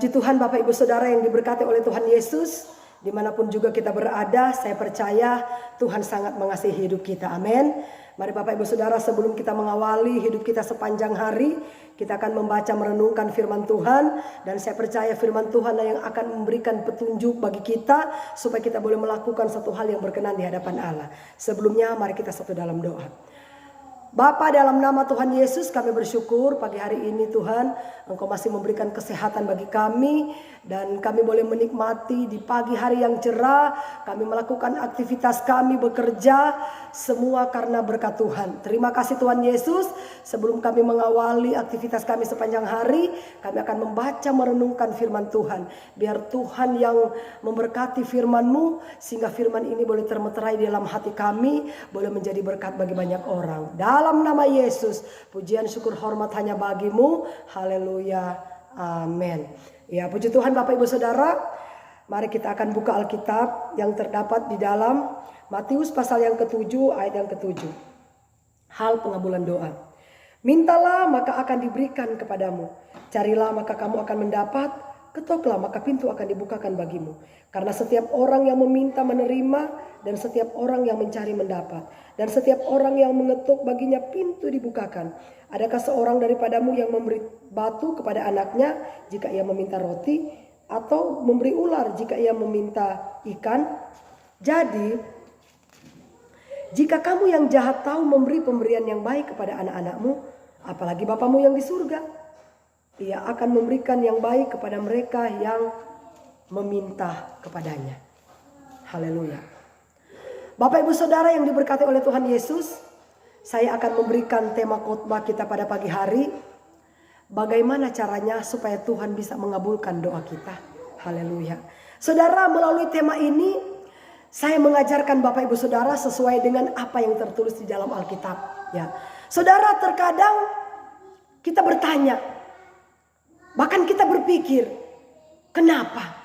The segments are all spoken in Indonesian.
puji Tuhan Bapak Ibu Saudara yang diberkati oleh Tuhan Yesus. Dimanapun juga kita berada, saya percaya Tuhan sangat mengasihi hidup kita. Amin. Mari Bapak Ibu Saudara, sebelum kita mengawali hidup kita sepanjang hari, kita akan membaca merenungkan firman Tuhan. Dan saya percaya firman Tuhan yang akan memberikan petunjuk bagi kita, supaya kita boleh melakukan satu hal yang berkenan di hadapan Allah. Sebelumnya mari kita satu dalam doa. Bapa, dalam nama Tuhan Yesus kami bersyukur pagi hari ini Tuhan, Engkau masih memberikan kesehatan bagi kami. Dan kami boleh menikmati di pagi hari yang cerah. Kami melakukan aktivitas kami, bekerja, semua karena berkat Tuhan. Terima kasih Tuhan Yesus. Sebelum kami mengawali aktivitas kami sepanjang hari, kami akan membaca merenungkan firman Tuhan. Biar Tuhan yang memberkati firman-Mu, sehingga firman ini boleh termeterai di dalam hati kami, boleh menjadi berkat bagi banyak orang. Dalam nama Yesus, pujian syukur hormat hanya bagi-Mu. Haleluya. Amin. Ya, puji Tuhan Bapak Ibu Saudara. Mari kita akan buka Alkitab yang terdapat di dalam Matius pasal yang ke-7 ayat yang ke-7. Hal pengabulan doa. Mintalah maka akan diberikan kepadamu. Carilah maka kamu akan mendapat. Ketoklah maka pintu akan dibukakan bagimu. Karena setiap orang yang meminta menerima, dan setiap orang yang mencari mendapat. Dan setiap orang yang mengetuk baginya pintu dibukakan. Adakah seorang daripadamu yang memberi batu kepada anaknya jika ia meminta roti? Atau memberi ular jika ia meminta ikan? Jadi, jika kamu yang jahat tahu memberi pemberian yang baik kepada anak-anakmu, apalagi Bapamu yang di surga, Ia akan memberikan yang baik kepada mereka yang meminta kepadanya. Haleluya. Bapak Ibu Saudara yang diberkati oleh Tuhan Yesus, saya akan memberikan tema khotbah kita pada pagi hari. Bagaimana caranya supaya Tuhan bisa mengabulkan doa kita. Haleluya. Saudara, melalui tema ini saya mengajarkan Bapak Ibu Saudara sesuai dengan apa yang tertulis di dalam Alkitab. Ya, Saudara, terkadang kita bertanya, bahkan kita berpikir, kenapa?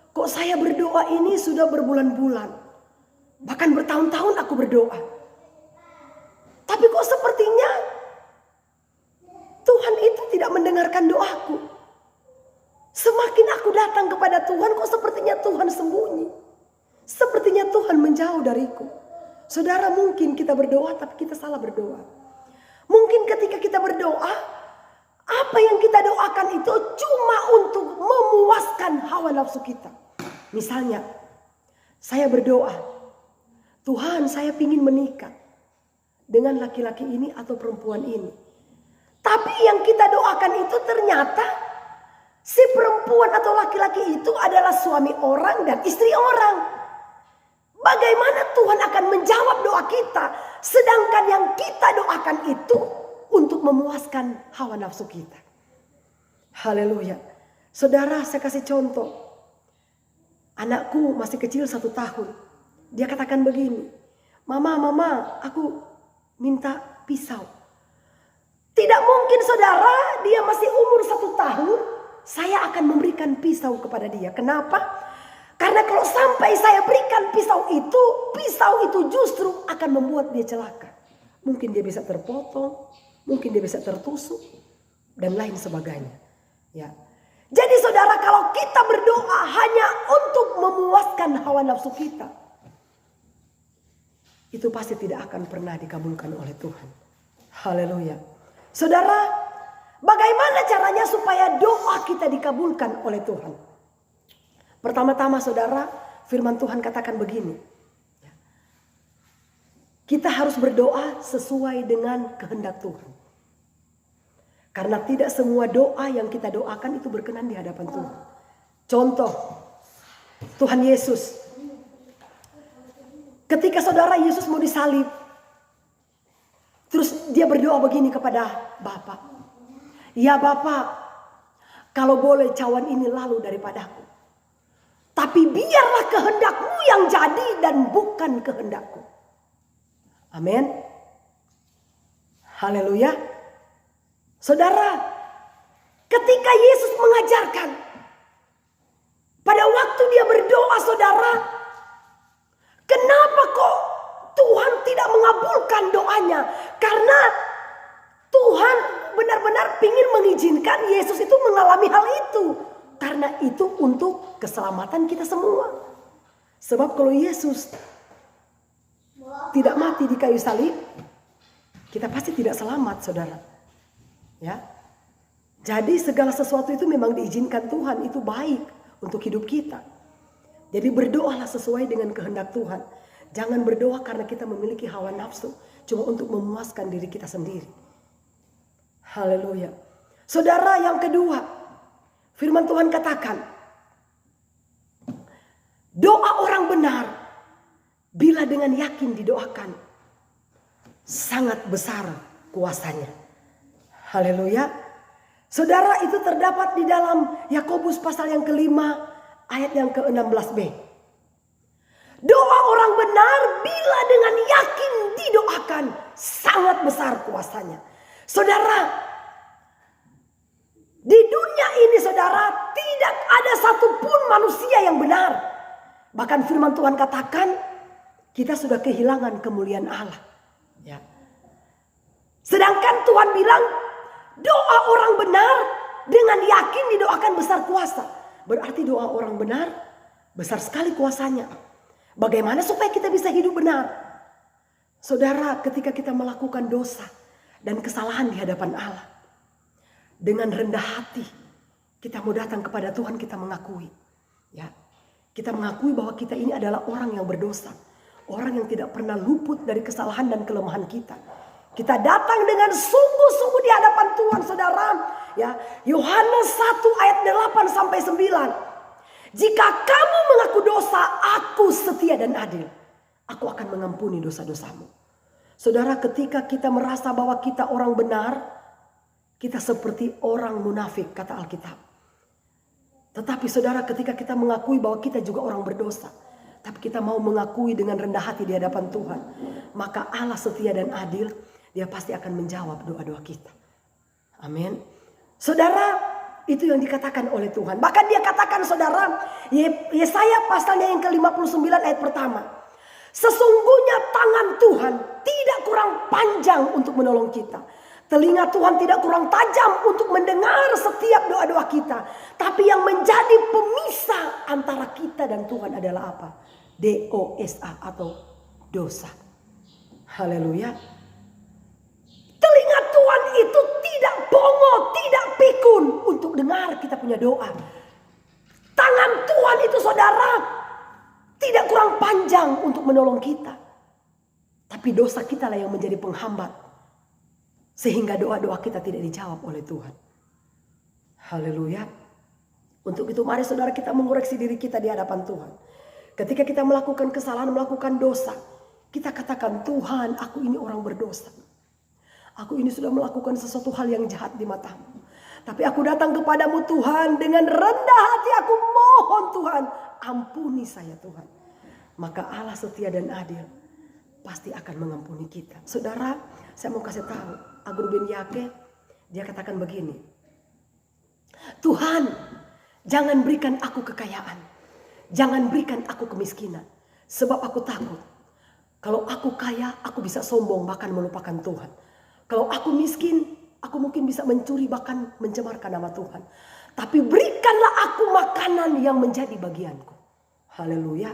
Kok saya berdoa ini sudah berbulan-bulan, bahkan bertahun-tahun aku berdoa, tapi kok sepertinya Tuhan itu tidak mendengarkan doaku. Semakin aku datang kepada Tuhan, kok sepertinya Tuhan sembunyi. Sepertinya Tuhan menjauh dariku. Saudara, mungkin kita berdoa tapi kita salah berdoa. Mungkin ketika kita berdoa, apa yang kita doakan itu cuma untuk memuaskan hawa nafsu kita. Misalnya, saya berdoa, Tuhan, saya ingin menikah dengan laki-laki ini atau perempuan ini. Tapi yang kita doakan itu ternyata si perempuan atau laki-laki itu adalah suami orang dan istri orang. Bagaimana Tuhan akan menjawab doa kita, sedangkan yang kita doakan itu untuk memuaskan hawa nafsu kita. Haleluya. Saudara, saya kasih contoh. Anakku masih kecil 1 tahun. Dia katakan begini, Mama, aku minta pisau. Tidak mungkin saudara, dia masih umur 1 tahun, saya akan memberikan pisau kepada dia. Kenapa? Karena kalau sampai saya berikan pisau itu justru akan membuat dia celaka. Mungkin dia bisa terpotong, mungkin dia bisa tertusuk, dan lain sebagainya. Ya. Jadi saudara, kalau kita berdoa hanya untuk memuaskan hawa nafsu kita, itu pasti tidak akan pernah dikabulkan oleh Tuhan. Haleluya. Saudara, bagaimana caranya supaya doa kita dikabulkan oleh Tuhan? Pertama-tama saudara, firman Tuhan katakan begini. Kita harus berdoa sesuai dengan kehendak Tuhan. Karena tidak semua doa yang kita doakan itu berkenan di hadapan Tuhan. Contoh, Tuhan Yesus. Ketika saudara Yesus mau disalib, terus dia berdoa begini kepada Bapa. Ya Bapa, kalau boleh cawan ini lalu daripadaku. Tapi biarlah kehendak-Mu yang jadi dan bukan kehendak-Ku. Amin. Haleluya. Saudara, ketika Yesus mengajarkan, pada waktu dia berdoa saudara, kenapa kok Tuhan tidak mengabulkan doanya? Karena Tuhan benar-benar ingin mengizinkan Yesus itu mengalami hal itu. Karena itu untuk keselamatan kita semua. Sebab kalau Yesus tidak mati di kayu salib, kita pasti tidak selamat, saudara. Ya. Jadi segala sesuatu itu memang diizinkan Tuhan, itu baik untuk hidup kita. Jadi berdoalah sesuai dengan kehendak Tuhan. Jangan berdoa karena kita memiliki hawa nafsu, cuma untuk memuaskan diri kita sendiri. Haleluya. Saudara, yang kedua, firman Tuhan katakan, doa orang benar bila dengan yakin didoakan, sangat besar kuasanya. Haleluya. Saudara, itu terdapat di dalam Yakobus pasal yang kelima ayat yang ke-16b. Doa orang benar bila dengan yakin didoakan, sangat besar kuasanya. Saudara, di dunia ini saudara, tidak ada satupun manusia yang benar. Bahkan firman Tuhan katakan, kita sudah kehilangan kemuliaan Allah. Ya. Sedangkan Tuhan bilang, doa orang benar dengan yakin didoakan besar kuasa. Berarti doa orang benar besar sekali kuasanya. Bagaimana supaya kita bisa hidup benar? Saudara, ketika kita melakukan dosa dan kesalahan di hadapan Allah, dengan rendah hati kita mau datang kepada Tuhan, kita mengakui. Ya, kita mengakui bahwa kita ini adalah orang yang berdosa. Orang yang tidak pernah luput dari kesalahan dan kelemahan kita. Kita datang dengan sungguh-sungguh di hadapan Tuhan, saudara. Ya, Yohanes 1 ayat 8 sampai 9. Jika kamu mengaku dosa, aku setia dan adil. Aku akan mengampuni dosa-dosamu. Saudara, ketika kita merasa bahwa kita orang benar, kita seperti orang munafik, kata Alkitab. Tetapi saudara, ketika kita mengakui bahwa kita juga orang berdosa, tapi kita mau mengakui dengan rendah hati di hadapan Tuhan, maka Allah setia dan adil. Dia pasti akan menjawab doa-doa kita. Amin. Saudara, itu yang dikatakan oleh Tuhan. Bahkan dia katakan, saudara, Yesaya pasalnya yang ke-59 ayat pertama. Sesungguhnya tangan Tuhan tidak kurang panjang untuk menolong kita. Telinga Tuhan tidak kurang tajam untuk mendengar setiap doa-doa kita. Tapi yang menjadi pemisah antara kita dan Tuhan adalah apa? DOSA atau dosa. Haleluya. Telinga Tuhan itu tidak bongok, tidak pikun untuk dengar kita punya doa. Tangan Tuhan itu saudara tidak kurang panjang untuk menolong kita. Tapi dosa kita lah yang menjadi penghambat. Sehingga doa-doa kita tidak dijawab oleh Tuhan. Haleluya. Untuk itu mari saudara kita mengoreksi diri kita di hadapan Tuhan. Ketika kita melakukan kesalahan, melakukan dosa, kita katakan, Tuhan, aku ini orang berdosa. Aku ini sudah melakukan sesuatu hal yang jahat di matamu. Tapi aku datang kepadamu Tuhan, dengan rendah hati aku mohon Tuhan, ampuni saya Tuhan. Maka Allah setia dan adil pasti akan mengampuni kita. Saudara, saya mau kasih tahu, Agur bin Yake, dia katakan begini. Tuhan, jangan berikan aku kekayaan. Jangan berikan aku kemiskinan. Sebab aku takut. Kalau aku kaya, aku bisa sombong bahkan melupakan Tuhan. Kalau aku miskin, aku mungkin bisa mencuri bahkan mencemarkan nama Tuhan. Tapi berikanlah aku makanan yang menjadi bagianku. Haleluya.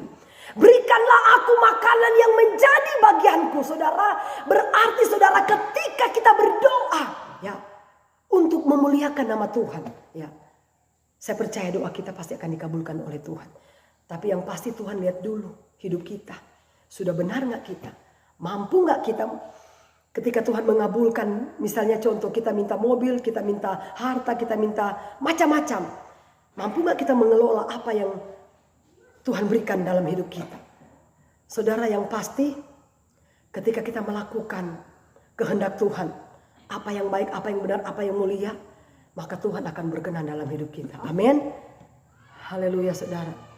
Berikanlah aku makanan yang menjadi bagianku, saudara. Berarti saudara, ketika kita berdoa, ya, untuk memuliakan nama Tuhan, ya, saya percaya doa kita pasti akan dikabulkan oleh Tuhan. Tapi yang pasti Tuhan lihat dulu hidup kita. Sudah benar nggak kita? Mampu nggak kita? Ketika Tuhan mengabulkan, misalnya contoh kita minta mobil, kita minta harta, kita minta macam-macam. Mampu nggak kita mengelola apa yang Tuhan berikan dalam hidup kita? Saudara, yang pasti ketika kita melakukan kehendak Tuhan, apa yang baik, apa yang benar, apa yang mulia, maka Tuhan akan berkenan dalam hidup kita. Amin. Haleluya saudara.